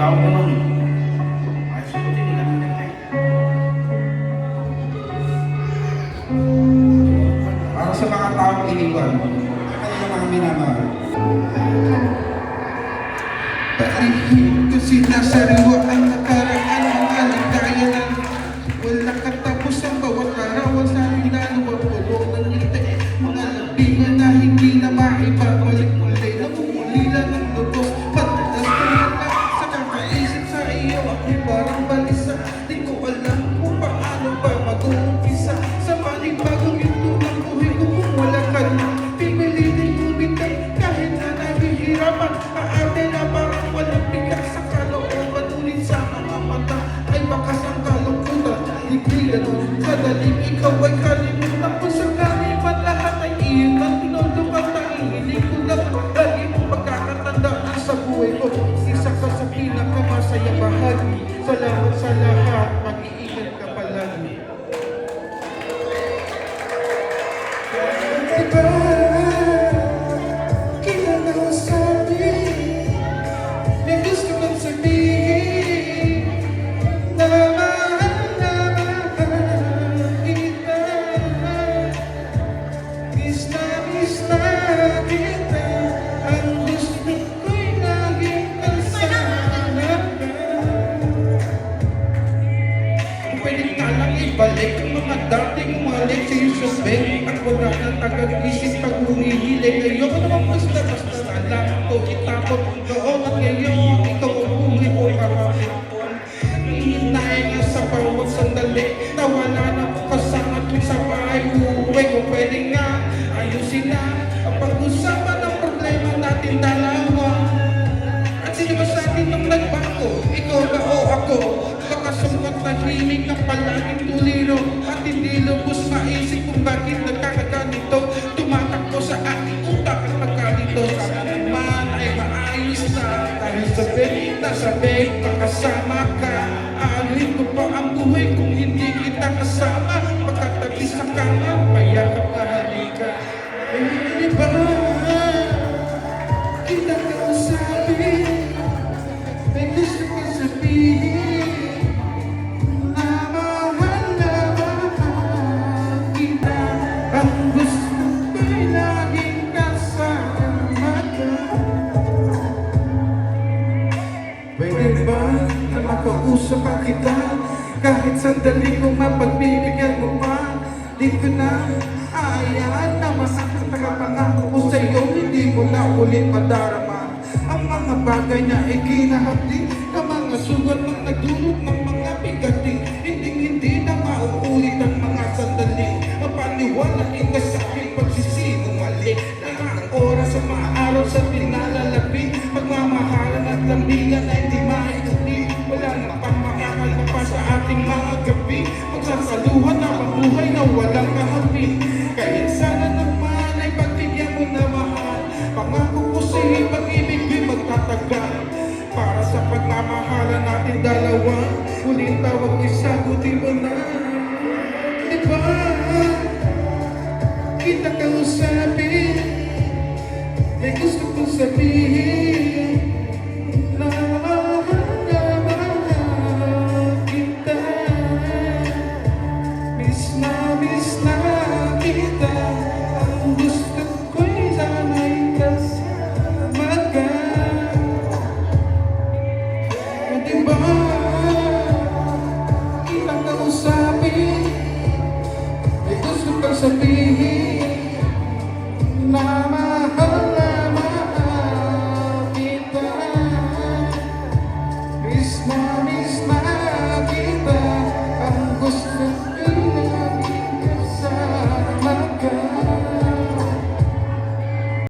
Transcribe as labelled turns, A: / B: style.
A: tawag naman. Ay, sagutin nila ng tatay.
B: Para sa mga taong iniwan, sa kanilang mga minamahal. Pahihig ko sinasariwa ang nakaraan ng aligtayanan. Wala katapos ang bawat araw sa hinalo ang pulo ng ngiti. Mga labingan na hindi na maiba, muli-muli na pumulila ng lubos. Madalas ko lang sa kakaisip sa iyo, ako'y parang balisa. Di ko alam kung paano ba mag-uumpisa sa panibagong ito ng buhay ko kung wala ka na. Pipilitin kong bitay kahit na nahihirapan. Aate na parang walang bigas sa kalooban. Ulit sa mga mata ay bakas ang kalungkutan. Hindi ganun kadaling ikaw ay kalimutan ko sa kaliman. Lahat ay iyon ang tinulungan. Tangihiling ko lang lagi mong pagkakatandaan sa buhay ko. Isa ka sa pinakamasaya bahagi. Salamat sa lahat, mag-iingat ka palagi. Diba, kilala ko sabi, may gusto kong sabihin, na mahal kita. Miss na kita, ang gusto ko'y naging kasama ka. Pwede ka lang ibalik ang mga dating umalik sa iyo sa bed. At wala na tagad-isip pag humihiling. Ayoko naman basta-basta na lang ito itapon. Noon at ngayon, ikaw ang buhay ko karapit. Hihinayin niya sa bawat sandali na wala na ko kasama tuwing sa bahay uuwi ko. Pwede nga ayusin na ang pag-usapan ng problema natin dalawa. At sino ba sa atin ang nagbago? Ikaw ba o ako? Nakasungkat na himig ng palaging tuliro. At hindi lubos maisip kung bakit nagkakaganito. Tumatakbo sa aking utak at pagkalito. Sana naman ay maayos na. Dahil sabi, makasama ka. Aalin ko pa ang buhay kung hindi kita kasama. Pagkatabi sa kama, mayakap na halika. Di ba? Kita ka sabi, may gusto ko sabihin, na mahal kita. Ang gusto ko'y laging kasama ka. Pwede ba na makausap pa kita? Kahit sandali ko mapagbibigyan mo pa. Di ko na aayaan na masakit na kapangako ko sa'yo. Hindi mo na ulit madarama ang mga bagay na ikinahapdi. Ang mga sugat ng nagdulot ng mga bigating. Hindi na mauulit ang mga sandali. Ang paniwalain ka sa aking pagsisinungaling. Lahat ng oras sa mga araw sa pinalalabi. Pagmamahalan at lambingan ay di maikuli. Wala na pang makakal pa sa ating mga gabi. Magsasaluhan na mabuhay na walang kahabi. Kaya sana naman ay pagbigyan mo na mahal. Pangako ko sa'yo pag-ibig ko'y magtatagal. Para sa pagmamahalan natin dalawa. Huling tawag ko'y sagutin mo na. Diba? Kita kausapin, may gusto kong sabihin.